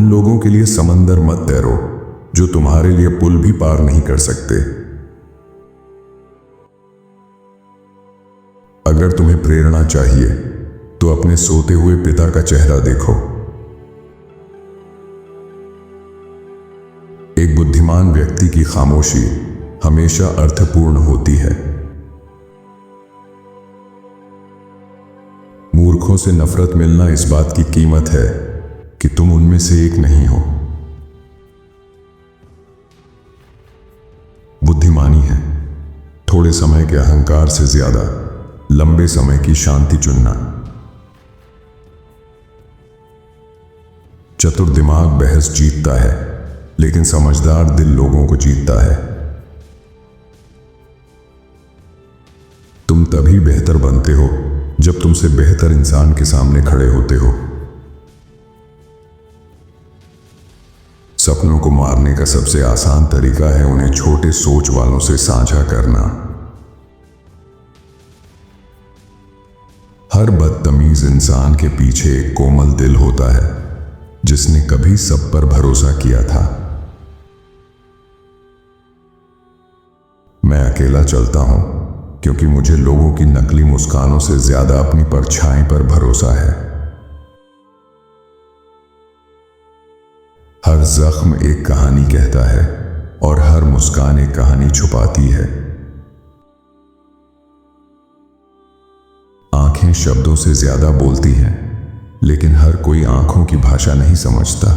उन लोगों के लिए समंदर मत तैरो जो तुम्हारे लिए पुल भी पार नहीं कर सकते। अगर तुम्हें प्रेरणा चाहिए तो अपने सोते हुए पिता का चेहरा देखो। एक बुद्धिमान व्यक्ति की खामोशी हमेशा अर्थपूर्ण होती है। मूर्खों से नफरत मिलना इस बात की कीमत है कि तुम उनमें से एक नहीं हो। बुद्धिमानी है थोड़े समय के अहंकार से ज्यादा लंबे समय की शांति चुनना। चतुर दिमाग बहस जीतता है, लेकिन समझदार दिल लोगों को जीतता है। तुम तभी बेहतर बनते हो जब तुमसे बेहतर इंसान के सामने खड़े होते हो। सपनों को मारने का सबसे आसान तरीका है उन्हें छोटे सोच वालों से साझा करना। हर बदतमीज इंसान के पीछे एक कोमल दिल होता है जिसने कभी सब पर भरोसा किया था। मैं अकेला चलता हूं क्योंकि मुझे लोगों की नकली मुस्कानों से ज्यादा अपनी परछाई पर भरोसा है। हर जख्म एक कहानी कहता है और हर मुस्कान एक कहानी छुपाती है। आंखें शब्दों से ज्यादा बोलती हैं, लेकिन हर कोई आंखों की भाषा नहीं समझता।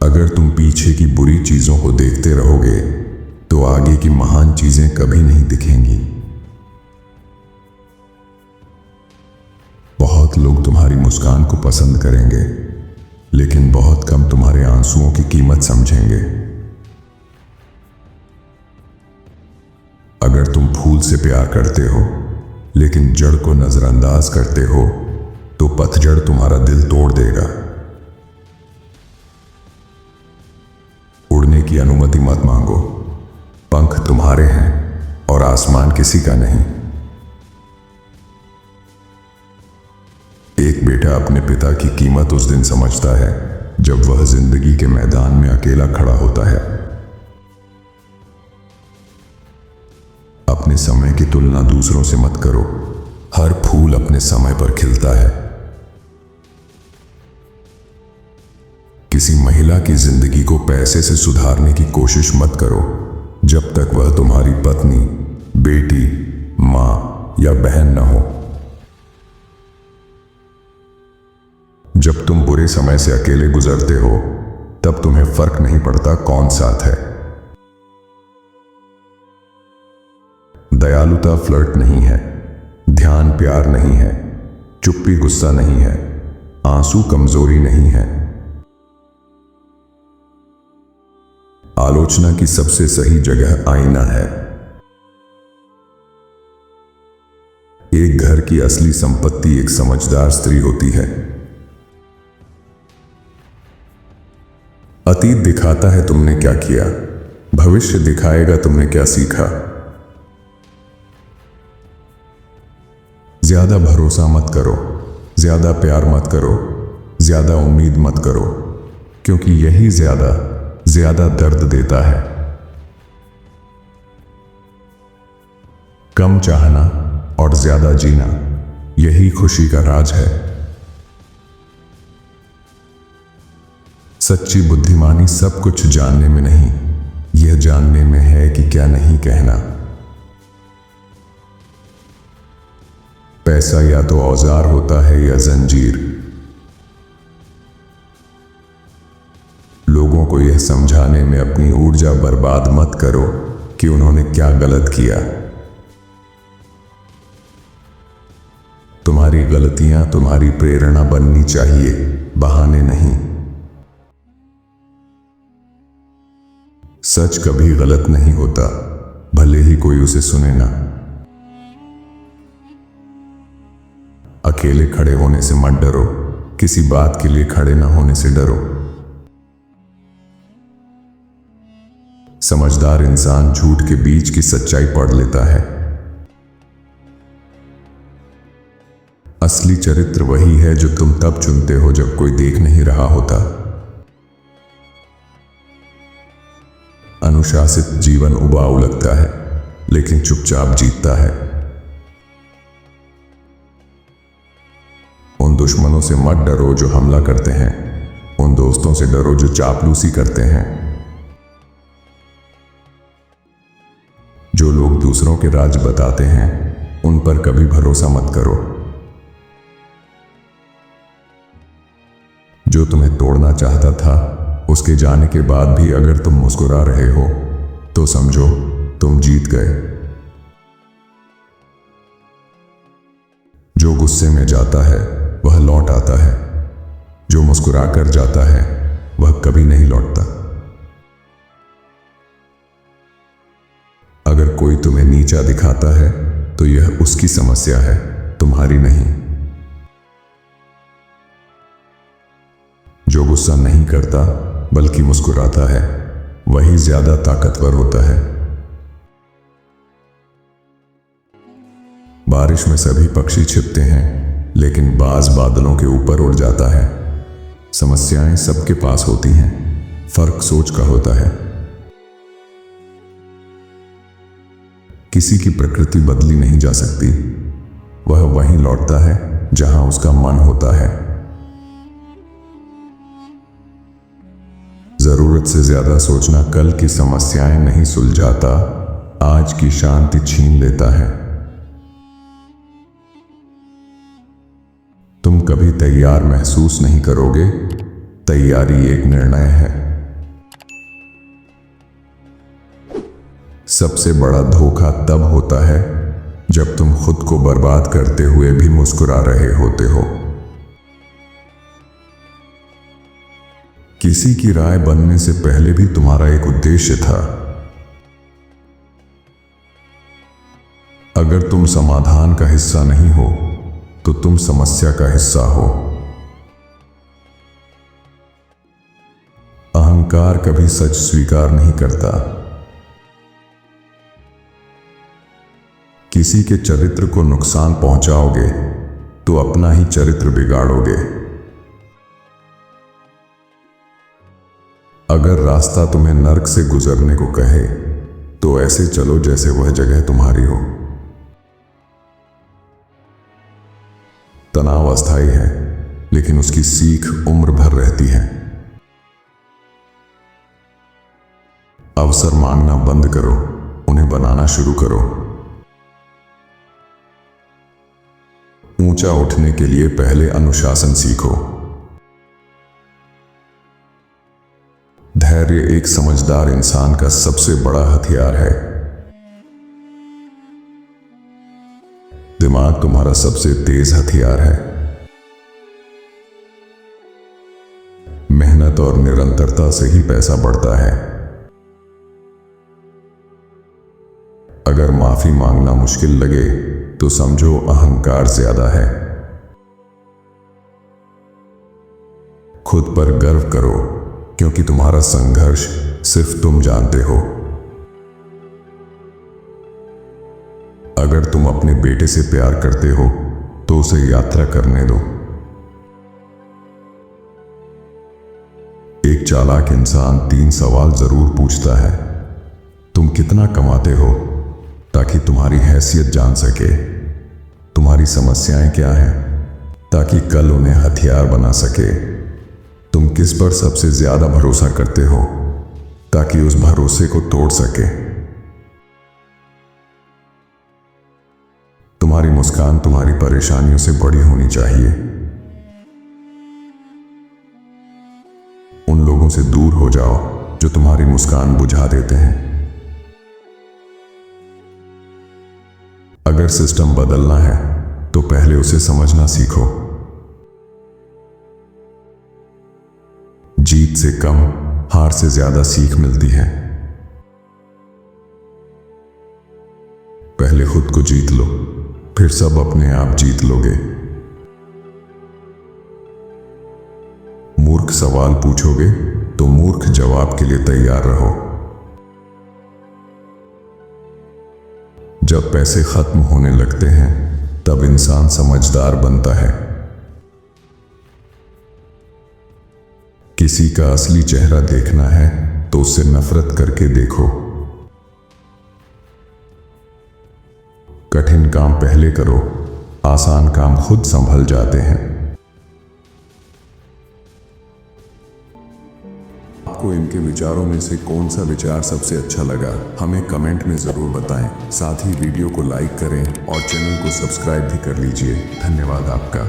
अगर तुम पीछे की बुरी चीजों को देखते रहोगे तो आगे की महान चीजें कभी नहीं दिखेंगी। बहुत लोग तुम्हारी मुस्कान को पसंद करेंगे, लेकिन बहुत कम तुम्हारे आंसुओं की कीमत समझेंगे। अगर तुम फूल से प्यार करते हो लेकिन जड़ को नजरअंदाज करते हो तो पतझड़ तुम्हारा दिल तोड़ देगा। उड़ने की अनुमति मत मांगो, पंख तुम्हारे हैं और आसमान किसी का नहीं। एक बेटा अपने पिता की कीमत उस दिन समझता है जब वह जिंदगी के मैदान में अकेला खड़ा होता है। अपने समय की तुलना दूसरों से मत करो, हर फूल अपने समय पर खिलता है। किसी महिला की जिंदगी को पैसे से सुधारने की कोशिश मत करो जब तक वह तुम्हारी पत्नी, बेटी, मां या बहन न हो। जब तुम बुरे समय से अकेले गुजरते हो तब तुम्हें फर्क नहीं पड़ता कौन साथ है। दयालुता फ्लर्ट नहीं है, ध्यान प्यार नहीं है, चुप्पी गुस्सा नहीं है, आंसू कमजोरी नहीं है। आलोचना की सबसे सही जगह आईना है। एक घर की असली संपत्ति एक समझदार स्त्री होती है। अतीत दिखाता है तुमने क्या किया, भविष्य दिखाएगा तुमने क्या सीखा। ज्यादा भरोसा मत करो, ज्यादा प्यार मत करो, ज्यादा उम्मीद मत करो, क्योंकि यही ज्यादा दर्द देता है। कम चाहना और ज्यादा जीना, यही खुशी का राज है। सच्ची बुद्धिमानी सब कुछ जानने में नहीं, यह जानने में है कि क्या नहीं कहना। पैसा या तो औजार होता है या जंजीर। लोगों को यह समझाने में अपनी ऊर्जा बर्बाद मत करो कि उन्होंने क्या गलत किया। तुम्हारी गलतियां तुम्हारी प्रेरणा बननी चाहिए, बहाने नहीं। सच कभी गलत नहीं होता, भले ही कोई उसे सुने ना। अकेले खड़े होने से मत डरो, किसी बात के लिए खड़े ना होने से डरो। समझदार इंसान झूठ के बीच की सच्चाई पढ़ लेता है। असली चरित्र वही है जो तुम तब चुनते हो जब कोई देख नहीं रहा होता। अनुशासित जीवन उबाऊ लगता है, लेकिन चुपचाप जीतता है। उन दुश्मनों से मत डरो जो हमला करते हैं, उन दोस्तों से डरो जो चापलूसी करते हैं। जो लोग दूसरों के राज बताते हैं, उन पर कभी भरोसा मत करो। जो तुम्हें तोड़ना चाहता था, उसके जाने के बाद भी अगर तुम मुस्कुरा रहे हो, तो समझो तुम जीत गए। जो गुस्से में जाता है वह लौट आता है, जो मुस्कुरा कर जाता है वह कभी नहीं लौटता। अगर कोई तुम्हें नीचा दिखाता है तो यह उसकी समस्या है, तुम्हारी नहीं। जो गुस्सा नहीं करता बल्कि मुस्कुराता है, वही ज्यादा ताकतवर होता है। बारिश में सभी पक्षी छिपते हैं, लेकिन बाज बादलों के ऊपर उड़ जाता है। समस्याएं सबके पास होती हैं, फर्क सोच का होता है। किसी की प्रकृति बदली नहीं जा सकती, वह वहीं लौटता है जहां उसका मन होता है। जरूरत से ज्यादा सोचना कल की समस्याएं नहीं सुलझाता, आज की शांति छीन लेता है। तुम कभी तैयार महसूस नहीं करोगे, तैयारी एक निर्णय है। सबसे बड़ा धोखा तब होता है जब तुम खुद को बर्बाद करते हुए भी मुस्कुरा रहे होते हो। किसी की राय बनने से पहले भी तुम्हारा एक उद्देश्य था। अगर तुम समाधान का हिस्सा नहीं हो, तो तुम समस्या का हिस्सा हो। अहंकार कभी सच स्वीकार नहीं करता। किसी के चरित्र को नुकसान पहुंचाओगे तो अपना ही चरित्र बिगाड़ोगे। अगर रास्ता तुम्हें नर्क से गुजरने को कहे, तो ऐसे चलो जैसे वह जगह तुम्हारी हो। तनाव अस्थायी है, लेकिन उसकी सीख उम्र भर रहती है। अवसर मांगना बंद करो, उन्हें बनाना शुरू करो। ऊंचा उठने के लिए पहले अनुशासन सीखो। धैर्य एक समझदार इंसान का सबसे बड़ा हथियार है। दिमाग तुम्हारा सबसे तेज हथियार है। मेहनत और निरंतरता से ही पैसा बढ़ता है। अगर माफी मांगना मुश्किल लगे तो समझो अहंकार ज्यादा है। खुद पर गर्व करो, क्योंकि तुम्हारा संघर्ष सिर्फ तुम जानते हो। अगर तुम अपने बेटे से प्यार करते हो तो उसे यात्रा करने दो। एक चालाक इंसान 3 सवाल जरूर पूछता है। तुम कितना कमाते हो, ताकि तुम्हारी हैसियत जान सके। तुम्हारी समस्याएं क्या हैं, ताकि कल उन्हें हथियार बना सके। तुम किस पर सबसे ज्यादा भरोसा करते हो, ताकि उस भरोसे को तोड़ सके। तुम्हारी मुस्कान तुम्हारी परेशानियों से बड़ी होनी चाहिए। उन लोगों से दूर हो जाओ जो तुम्हारी मुस्कान बुझा देते हैं। अगर सिस्टम बदलना है तो पहले उसे समझना सीखो। जीत से कम, हार से ज्यादा सीख मिलती है। पहले खुद को जीत लो, फिर सब अपने आप जीत लोगे। मूर्ख सवाल पूछोगे तो मूर्ख जवाब के लिए तैयार रहो। जब पैसे खत्म होने लगते हैं तब इंसान समझदार बनता है। किसी का असली चेहरा देखना है तो उससे नफरत करके देखो। कठिन काम पहले करो, आसान काम खुद संभल जाते हैं। आपको इनके विचारों में से कौन सा विचार सबसे अच्छा लगा, हमें कमेंट में जरूर बताएं। साथ ही वीडियो को लाइक करें और चैनल को सब्सक्राइब भी कर लीजिए। धन्यवाद आपका।